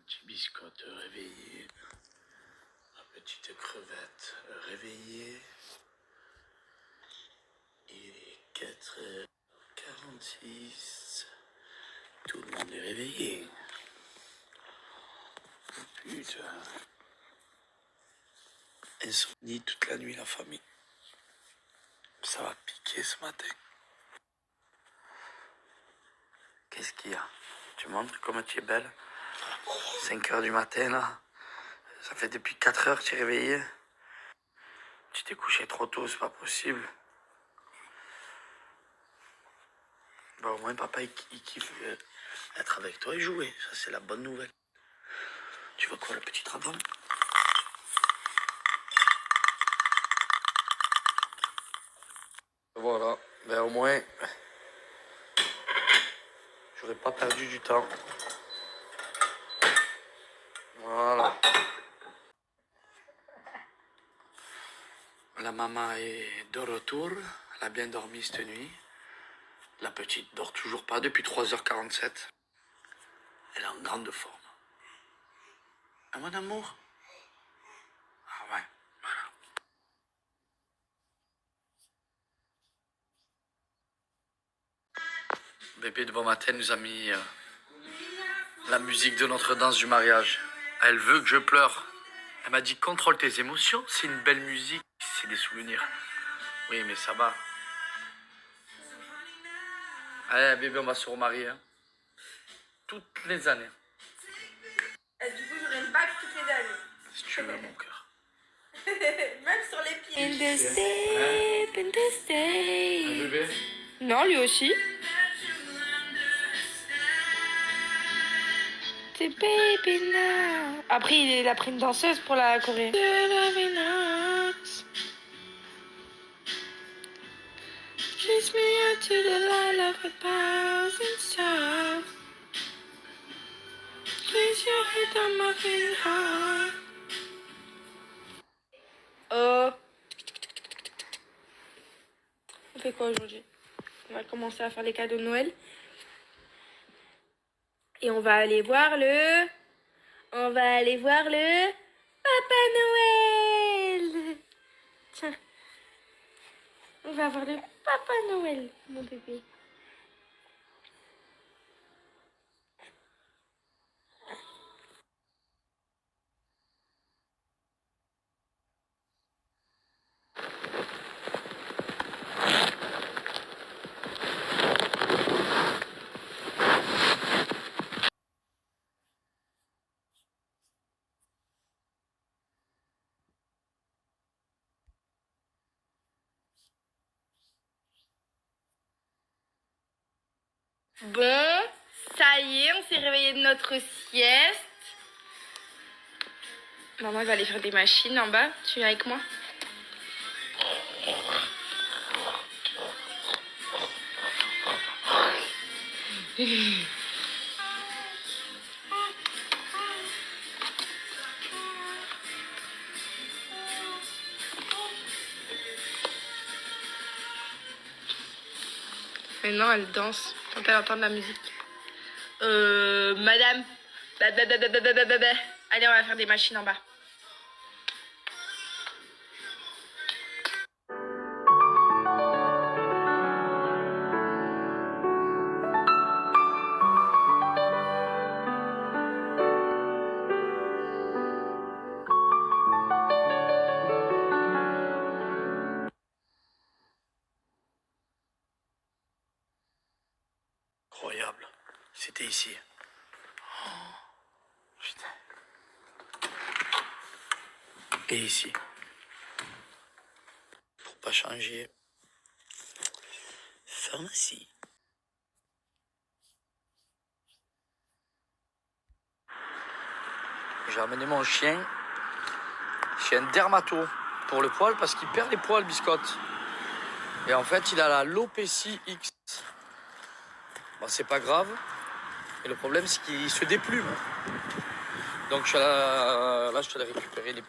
Petit biscotte réveillé. La petite crevette réveillée. Il est 4h46. Tout le monde est réveillé. Putain. Insomnie toute la nuit, la famille. Ça va piquer ce matin. Qu'est-ce qu'il y a? Tu montres comment tu es belle? 5h du matin, là. Ça fait depuis 4h que tu es réveillée. Tu t'es couché trop tôt, c'est pas possible. Bah, au moins, papa, il kiffe être avec toi et jouer. Ça, c'est la bonne nouvelle. Tu veux quoi, la petite radon? Voilà. Ben, au moins, j'aurais pas perdu du temps. Voilà. La maman est de retour. Elle a bien dormi cette nuit. La petite dort toujours pas depuis 3h47. Elle est en grande forme. Ah, mon amour? Ah ouais, voilà. Bébé de bon matin nous a mis la musique de notre danse du mariage. Elle veut que je pleure. Elle m'a dit contrôle tes émotions, c'est une belle musique, c'est des souvenirs. Oui, mais ça va. Allez, bébé, on va se remarier. Hein. Toutes les années. Et du coup, j'aurai une bague toutes les années. Si tu veux, mon cœur. Même sur les pieds. In the step, in the step. Un bébé? Non, lui aussi. C'est baby now. Après, il a pris une danseuse pour la Corée. Kiss me out to the light of 1,000 stars. Place your head on my finger. Oh. On fait quoi aujourd'hui? On va commencer à faire les cadeaux de Noël. Et on va aller voir le... Papa Noël. Tiens. On va voir le Papa Noël, mon bébé. Bon, ça y est, on s'est réveillé de notre sieste. Maman, elle va aller faire des machines en bas. Tu viens avec moi? Maintenant, elle danse quand elle entend de la musique. Madame. Allez, on va faire des machines en bas. Incroyable. C'était ici. Oh, putain. Et ici. Pour pas changer. Pharmacie. J'ai ramené mon chien chez un dermato pour le poil parce qu'il perd les poils, biscotte. Et en fait, il a la Lopécie X. Bon, c'est pas grave. Et le problème, c'est qu'il se déplume. Donc là, je te l'ai récupéré les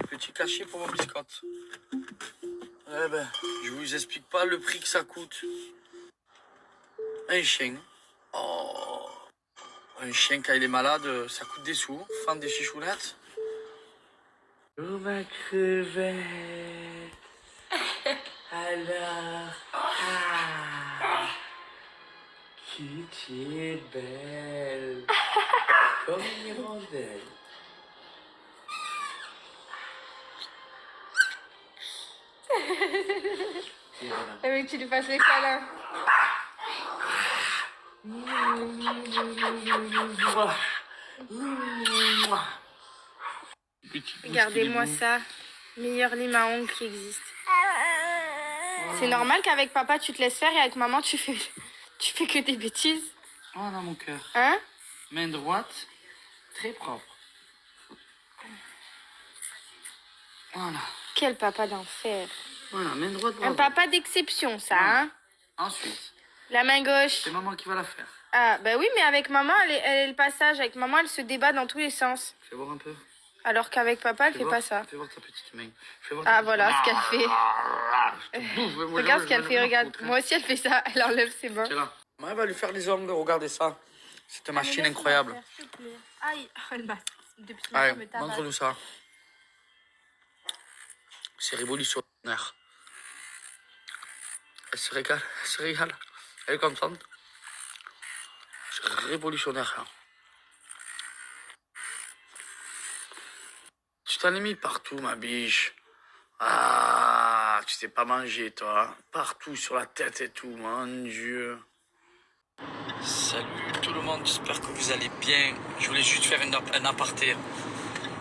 petits cachets pour mon biscotte. Eh ben, je vous explique pas le prix que ça coûte. Un chien. Oh. Un chien, quand il est malade, ça coûte des sous. Fendre des chichounettes. Oh ma crevette. Alors, qui tu es belle. Comme une hirondelle. Et voilà. Elle veut que tu lui fasses les câlins. Regardez-moi ça. Meilleur lime à ongles qui existe. C'est normal qu'avec papa tu te laisses faire et avec maman tu fais que des bêtises. Oh dans mon cœur. Hein? Main droite, très propre. Voilà. Quel papa d'enfer. Voilà, main droite, Un bravo. papa d'exception, ça, hein? Ensuite, La main gauche. c'est maman qui va la faire. Ah, bah oui, mais avec maman, elle est le passage. Avec maman, elle se débat dans tous les sens. Fais voir un peu. Alors qu'avec papa, elle fait pas ça. Fais voir ta petite main. Fais voir Ah, ta voilà ce qu'elle fait. Je te bouffe, moi, Regarde ce je qu'elle vais fait, me regarde. foutre, hein. Moi aussi, elle fait ça. Elle enlève ses mains. Tiens là. Maman, elle va lui faire les ongles, regardez ça. Cette machine incroyable. Aïe, elle m'a... Depuis ce Allez, matin, elle me tabasse. montre-nous ça. C'est révolutionnaire. Elle se régale, elle se régale. Elle est contente. C'est révolutionnaire, hein. Tu t'en es mis partout, ma biche. Ah, tu t'es pas mangé, toi. Partout, sur la tête et tout, mon Dieu. Salut tout le monde, j'espère que vous allez bien. Je voulais juste faire un aparté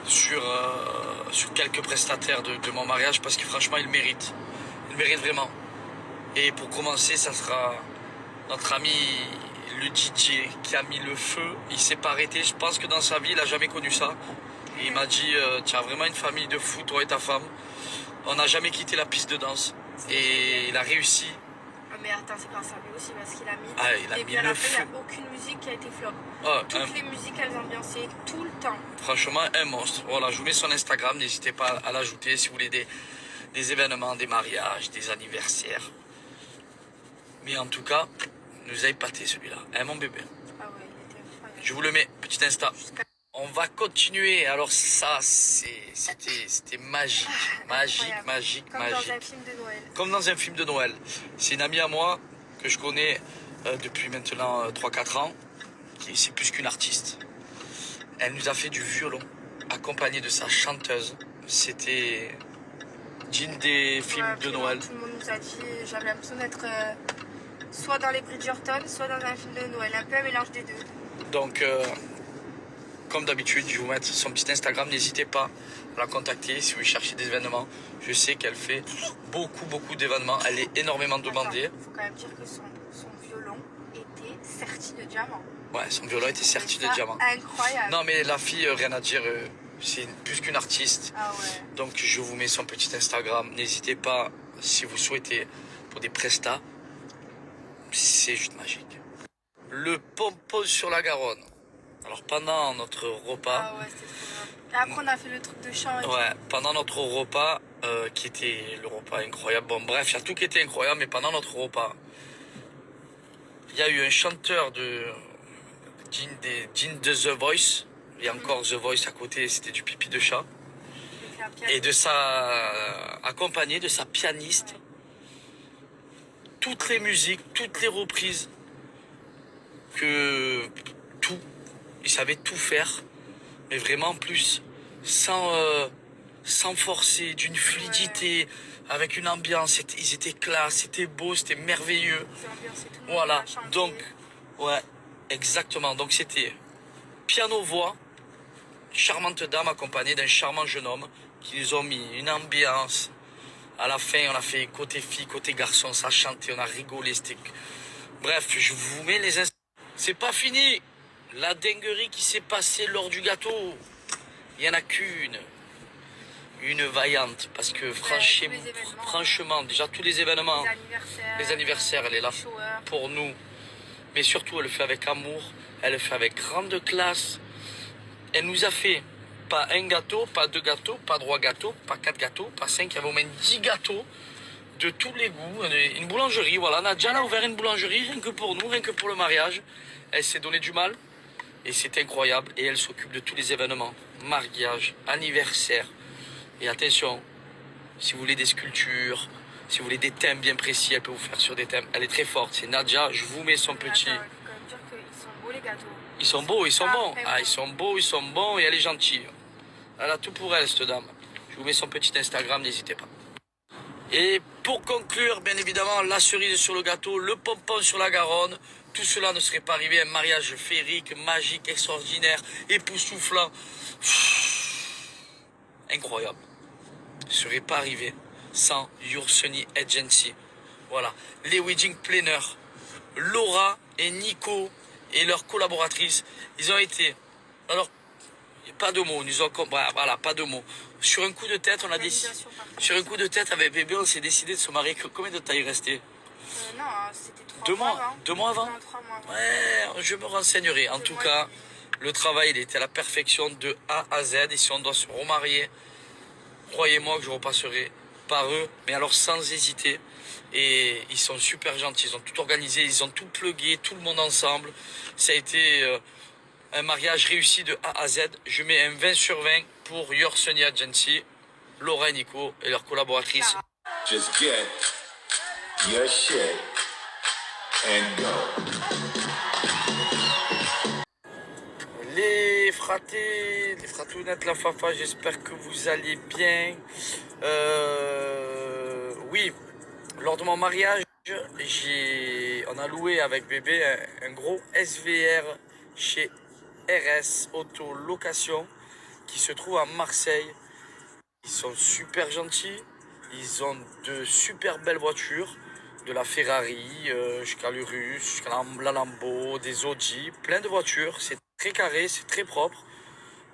sur quelques prestataires de mon mariage parce que franchement, ils méritent. Ils méritent vraiment. Et pour commencer, ça sera notre ami le DJ qui a mis le feu. Il s'est pas arrêté. Je pense que dans sa vie, il a jamais connu ça. Et il m'a dit, tu as vraiment une famille de fous, toi et ta femme. On n'a jamais quitté la piste de danse. Et il a réussi. Ah, mais attends, c'est pas ça, mais aussi parce qu'il a mis. Ah, il a et mis puis à la le fin, il feu. n'y a aucune musique qui a été flop. Ah, Toutes les musiques, elles ambiançaient tout le temps. franchement, un monstre. Voilà, je vous mets son Instagram. N'hésitez pas à l'ajouter si vous voulez des événements, des mariages, des anniversaires. Mais en tout cas, nous a épaté celui-là. Hein, mon bébé. Ah ouais, il était incroyable. Je vous le mets, petit Insta. On va continuer. Alors ça, c'était magique. Magique, Incroyable. magique, Comme magique. dans un film de Noël. Comme dans un film de Noël. C'est une amie à moi que je connais depuis maintenant 3-4 ans. C'est plus qu'une artiste. Elle nous a fait du violon, accompagnée de sa chanteuse. C'était digne des films Ouais, de vraiment, Noël. Tout le monde nous a dit, j'avais l'impression d'être soit dans les Bridgerton, soit dans un film de Noël. Un peu un mélange des deux. Donc, comme d'habitude, je vais vous mettre son petit Instagram. N'hésitez pas à la contacter si vous cherchez des événements. Je sais qu'elle fait beaucoup d'événements. Elle est énormément demandée. Il faut quand même dire que son violon était serti de diamant. Ouais, son violon était serti de Ça, diamant. Incroyable. Non, mais la fille, rien à dire. C'est plus qu'une artiste. Ah ouais. Donc, je vous mets son petit Instagram. N'hésitez pas si vous souhaitez pour des prestats. C'est juste magique. Le pompon sur la Garonne. Alors, pendant notre repas. Ah ouais, c'était trop bien. Et après, on a fait le truc de chant. Et Ouais, pendant notre repas, qui était le repas incroyable. Bon, bref, il y a tout qui était incroyable, mais pendant notre repas, il y a eu un chanteur digne de The Voice. Il y a encore The Voice à côté, c'était du pipi de chat. avec la pièce. Et accompagné de sa pianiste. Toutes les musiques, toutes les reprises, tout. Il savait tout faire, mais vraiment en plus, sans forcer, d'une fluidité, avec une ambiance. Ils étaient classe, c'était beau, c'était merveilleux. Ils ambiançaient tout le monde, Voilà, on a chanté. donc, ouais, exactement. Donc c'était piano-voix, charmante dame accompagnée d'un charmant jeune homme qui nous ont mis une ambiance. À la fin, on a fait côté fille, côté garçon, ça chantait, on a rigolé. Bref, je vous mets les instants. C'est pas fini. La dinguerie qui s'est passée lors du gâteau, il n'y en a qu'une. Une vaillante, parce que tous les événements. franchement, déjà tous les événements, Les anniversaires. elle est là les showers. pour nous. Mais surtout, elle le fait avec amour, elle le fait avec grande classe. Elle nous a fait pas un gâteau, pas deux gâteaux, pas trois gâteaux, pas quatre gâteaux, pas cinq, il y avait au moins 10 gâteaux de tous les goûts. Une boulangerie, voilà. Nadja a ouvert une boulangerie, rien que pour nous, rien que pour le mariage. Elle s'est donné du mal. Et c'est incroyable. Et elle s'occupe de tous les événements. Mariage, anniversaire. Et attention, si vous voulez des sculptures, si vous voulez des thèmes bien précis, elle peut vous faire sur des thèmes. Elle est très forte. C'est Nadia. Je vous mets son petit... Attends, il faut quand même dire qu'ils sont beaux les gâteaux. Ils sont beaux, ils sont bons. Très Ah, beaux. ils sont bons et elle est gentille. Elle a tout pour elle, cette dame. Je vous mets son petit Instagram, n'hésitez pas. Et pour conclure, bien évidemment, la cerise sur le gâteau, le pompon sur la Garonne. Tout cela ne serait pas arrivé. Un mariage féerique, magique, extraordinaire, époustouflant. Incroyable. Ne serait pas arrivé sans Your Sunny Agency. Voilà. Les wedding planners, Laura et Nico et leurs collaboratrices, ils ont été... Alors, pas de mots, ils ont... Voilà, pas de mots. Sur un coup de tête, on a décidé... Sur un coup de tête, avec bébé, on s'est décidé de se marier. Combien de temps il restait? Non, c'était 3 2 mois mois. avant. 2 mois avant? Non, 3 mois. Ouais, je me renseignerai. En tout cas, le travail, il était à la perfection de A à Z. Et si on doit se remarier, croyez-moi que je repasserai par eux, mais alors sans hésiter. Et ils sont super gentils, ils ont tout organisé, ils ont tout plugué, tout le monde ensemble. Ça a été un mariage réussi de A à Z. Je mets un 20 sur 20 pour Your Sunny Agency, Laura et Nico et leurs collaboratrices. Just get your shit and go. Les fratés, les fratounettes, la fafa, j'espère que vous allez bien. Oui, lors de mon mariage, on a loué avec bébé un gros SVR chez RS Auto Location qui se trouve à Marseille. Ils sont super gentils, ils ont de super belles voitures, de la Ferrari jusqu'à l'Urus, jusqu'à la Lambo, des Audi, plein de voitures. C'est très carré, c'est très propre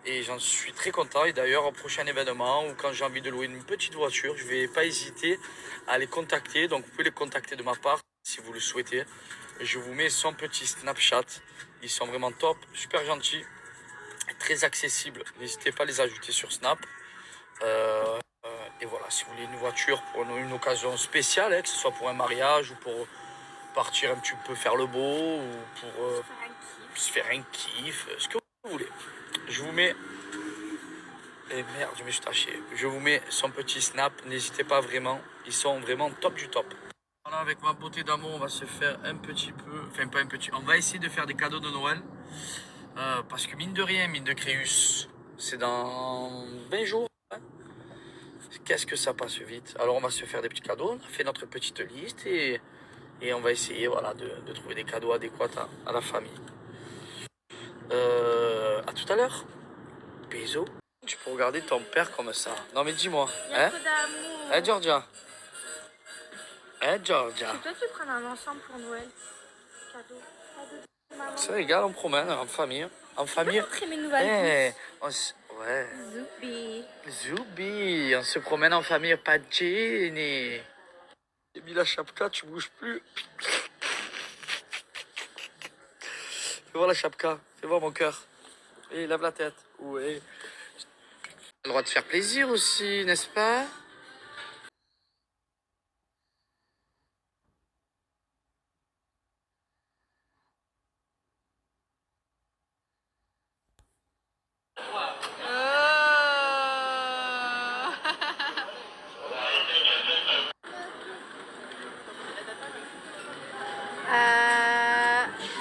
et j'en suis très content. Et d'ailleurs, au prochain événement ou quand j'ai envie de louer une petite voiture, je ne vais pas hésiter à les contacter. Donc vous pouvez les contacter de ma part si vous le souhaitez. Je vous mets son petit Snapchat. Ils sont vraiment top, super gentils, très accessibles. N'hésitez pas à les ajouter sur Snap. Et voilà, si vous voulez une voiture pour une occasion spéciale, que ce soit pour un mariage ou pour partir un petit peu faire le beau ou pour se faire un kiff, ce que vous voulez. Je vous mets... Et merde, je me suis taché. Je vous mets son petit snap, n'hésitez pas vraiment, ils sont vraiment top du top. Voilà, avec ma beauté d'amour, on va se faire un petit peu... Enfin, pas un petit... On va essayer de faire des cadeaux de Noël. Parce que mine de rien, mine de Créus, c'est dans 20 jours. Qu'est-ce que ça passe vite. Alors on va se faire des petits cadeaux, on a fait notre petite liste et on va essayer voilà, de trouver des cadeaux adéquats à la famille. À tout à l'heure. Bisous. Tu peux regarder ton père comme ça. Non mais dis-moi. Hein? Hein Georgia? Hein Georgia? C'est toi qui prends un ensemble pour Noël. Cadeau. C'est égal, on promène en famille. En famille. Montrer mes nouvelles Ouais. Zoubi. Zoubi, on se promène en famille, pas de Jenny. J'ai mis la chapka, tu bouges plus. Fais voir la chapka, fais voir mon cœur. Et lève la tête. Ouais. T'as le droit de faire plaisir aussi, n'est-ce pas?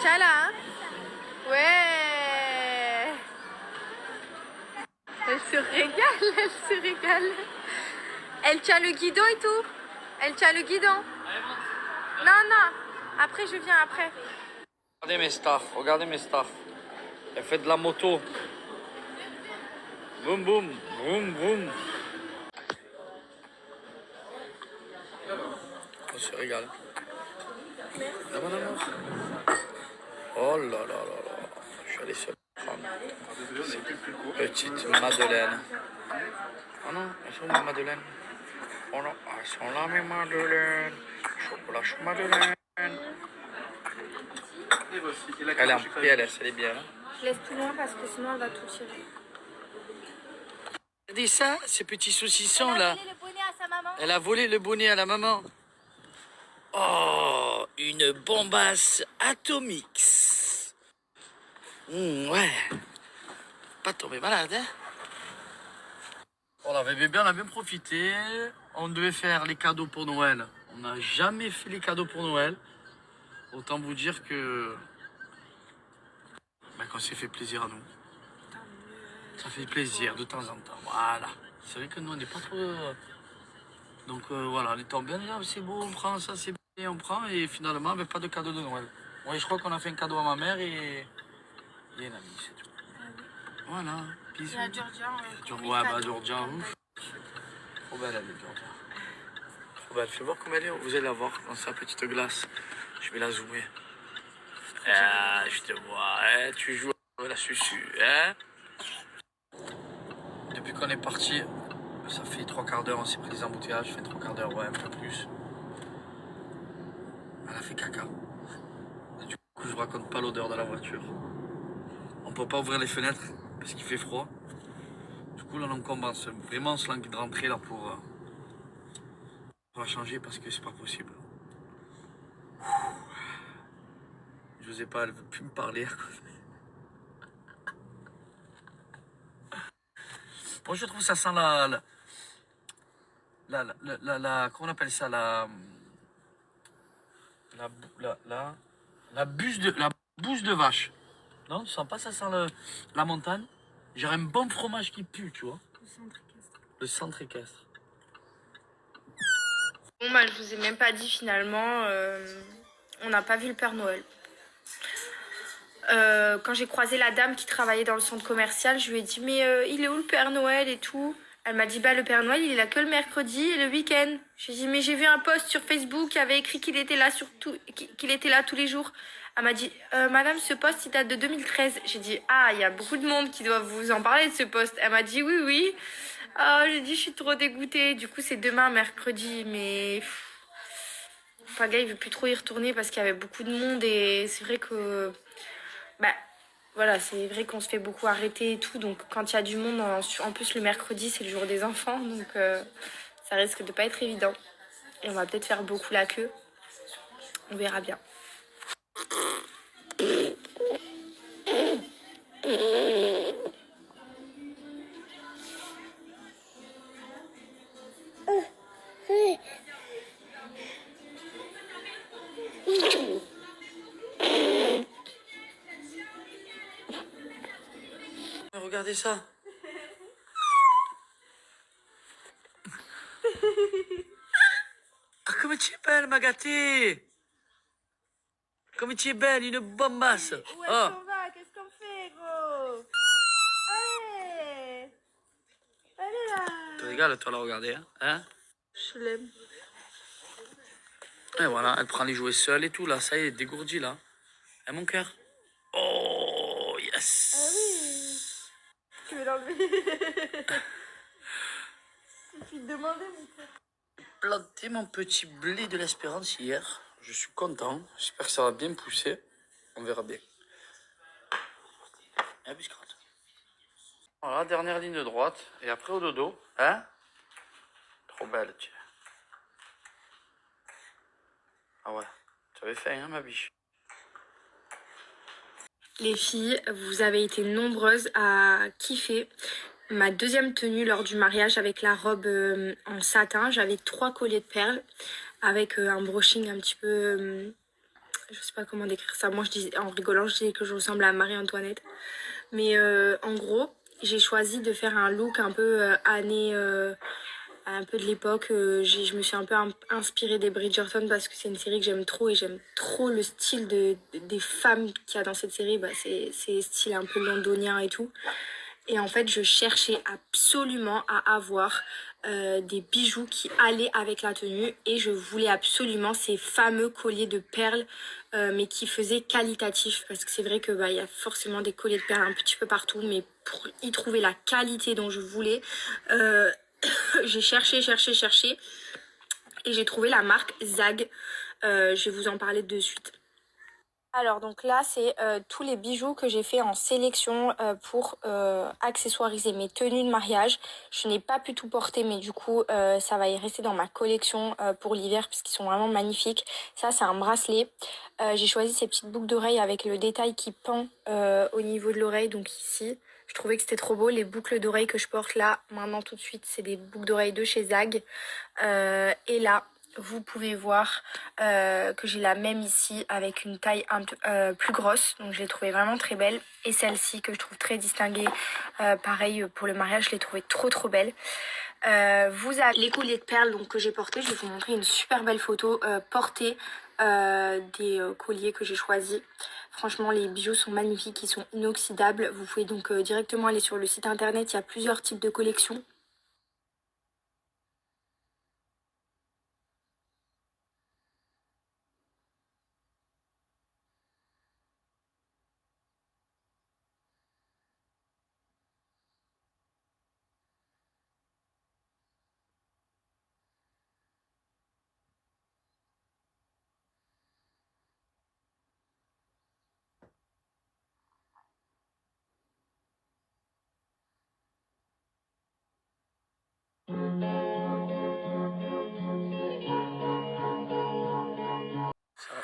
Tiens là, hein. Ouais. Elle se régale, elle se régale. Elle tient le guidon et tout. Elle tient le guidon. Non, non. Après, je viens après. Regardez mes stars, regardez mes stars. Elle fait de la moto. Boum boum, boum boum. On se régale. Ah, mon amour. Oh là là là là. Je suis allé se prendre. Petite Madeleine. Oh non, elles sont où mes Madeleines? Oh non, elles sont là mes Madeleines. Chocolat chaud Madeleine. Elle est en PLS, elle est bien. Hein? Laisse plus loin parce que sinon elle va tout tirer. Regardez ça, ces petits saucissons là. Elle a volé le bonnet à sa maman. Elle a volé le bonnet à la maman. Oh, une bombasse Atomix. Ouais. Pas tomber malade, hein. Voilà, bébé, on a bien profité. On devait faire les cadeaux pour Noël. On n'a jamais fait les cadeaux pour Noël. Autant vous dire que... Ben, qu'on s'est fait plaisir à nous. Ça fait plaisir de temps en temps. Voilà. C'est vrai que nous, on n'est pas trop... Donc voilà, on est tombé bien, c'est beau, on prend ça, c'est bien, on prend. Et finalement, ben, pas de cadeau de Noël. Ouais, je crois qu'on a fait un cadeau à ma mère et une amie, c'est tout. Voilà, bisous. Et à Georgia, Ouais, bah Georgia, ouf. Trop belle, elle est Georgia. Trop belle. Fais voir comme elle est. Vous allez la voir dans sa petite glace. Je vais la zoomer. Ah, je te vois, hein. Tu joues à la susu, hein. Depuis qu'on est parti, ça fait 3/4 d'heure, on s'est pris des embouteillages. Ça fait 3/4 d'heure, ouais, un peu plus. Elle a fait caca. Et du coup, je vous raconte pas l'odeur de la voiture. On peut pas ouvrir les fenêtres parce qu'il fait froid. Du coup, là, on commence vraiment se languir de rentrer là pour la changer parce que c'est pas possible. Je sais pas, elle veut plus me parler. Moi, je trouve que ça sent comment on appelle ça, la bouse de vache. Non, tu sens pas, ça sent la montagne. J'ai un bon fromage qui pue, tu vois. Le centre équestre. Bon, bah, je vous ai même pas dit finalement, on n'a pas vu le Père Noël. Quand j'ai croisé la dame qui travaillait dans le centre commercial, je lui ai dit mais il est où le Père Noël et tout. Elle m'a dit bah le Père Noël il est là que le mercredi et le week-end. J'ai dit mais j'ai vu un post sur Facebook qui avait écrit qu'il était là qu'il était là tous les jours. Elle m'a dit madame ce post il date de 2013. J'ai dit ah il y a beaucoup de monde qui doivent vous en parler de ce post. Elle m'a dit oui. Ah j'ai dit je suis trop dégoûtée. Du coup c'est demain mercredi mais Paga il veut plus trop y retourner parce qu'il y avait beaucoup de monde et c'est vrai que bah voilà, c'est vrai qu'on se fait beaucoup arrêter et tout, donc quand il y a du monde, en plus le mercredi c'est le jour des enfants, donc ça risque de pas être évident. Et on va peut-être faire beaucoup la queue, on verra bien. Regardez ça. Ah, comme tu es belle, ma gâtée. Comme tu es belle, une bombasse. Où est-ce qu'on va? Qu'est-ce qu'on fait, gros? Allez! Allez là! Tu rigoles, toi, la regarder, hein? Je l'aime. Et voilà, elle prend les jouets seule et tout, là. Ça y est, dégourdie, là. Hein, mon cœur? Oh, yes! Ah oui! Tu veux l'enlever? Suffit de demander, mon cœur. J'ai planté mon petit blé de l'espérance hier. Je suis content. J'espère que ça va bien pousser. On verra bien. Et biscotte. Voilà, dernière ligne de droite. Et après au dodo. Hein? Trop belle, tu. Ah ouais. Tu avais faim, hein, ma biche? Les filles, vous avez été nombreuses à kiffer ma deuxième tenue lors du mariage avec la robe en satin. J'avais 3 colliers de perles avec un brushing un petit peu... je sais pas comment décrire ça. Moi, je disais, en rigolant, je disais que je ressemble à Marie-Antoinette. Mais en gros, j'ai choisi de faire un look un peu année... un peu de l'époque, je me suis un peu inspirée des Bridgerton parce que c'est une série que j'aime trop et j'aime trop le style des femmes qu'il y a dans cette série. Bah, c'est style un peu londonien et tout. Et en fait, je cherchais absolument à avoir des bijoux qui allaient avec la tenue et je voulais absolument ces fameux colliers de perles mais qui faisaient qualitatif parce que c'est vrai que bah, y a forcément des colliers de perles un petit peu partout mais pour y trouver la qualité dont je voulais j'ai cherché et j'ai trouvé la marque Zag. Je vais vous en parler de suite. Alors donc là c'est tous les bijoux que j'ai fait en sélection pour accessoiriser mes tenues de mariage. Je n'ai pas pu tout porter mais du coup ça va y rester dans ma collection pour l'hiver puisqu'ils sont vraiment magnifiques. Ça c'est un bracelet J'ai choisi ces petites boucles d'oreilles avec le détail qui pend au niveau de l'oreille, donc ici. Je trouvais que c'était trop beau. Les boucles d'oreilles que je porte là, maintenant tout de suite, c'est des boucles d'oreilles de chez Zag. Et là, vous pouvez voir que j'ai la même ici avec une taille un peu plus grosse. Donc je l'ai trouvée vraiment très belle. Et celle-ci que je trouve très distinguée. Pareil pour le mariage, je l'ai trouvée trop belle. Vous avez les colliers de perles donc, que j'ai portés. Je vais vous montrer une super belle photo portée des colliers que j'ai choisis. Franchement, les bijoux sont magnifiques, ils sont inoxydables. Vous pouvez donc directement aller sur le site internet, il y a plusieurs types de collections.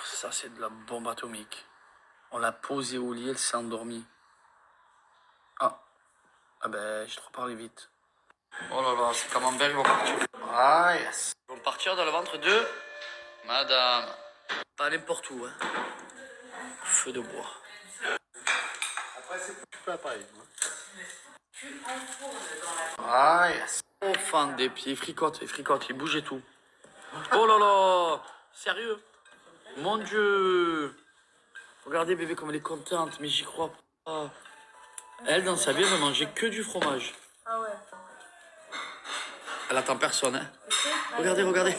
Ça c'est de la bombe atomique. On l'a posé au lit, elle s'est endormie. Ah ben, j'ai trop parlé vite. Oh là là, ces camemberts ils vont partir. Ah yes. Ils vont partir dans le ventre de madame. Pas n'importe où, hein. Feu de bois. Après, c'est pas pareil. Ah yes. Oh, fan des pieds, il fricote, il bouge et tout. Oh là là. Sérieux? Mon Dieu. Regardez bébé comme elle est contente, mais j'y crois pas. Elle, dans sa vie, elle ne mangeait que du fromage. Ah ouais. Elle attend personne, hein. Regardez.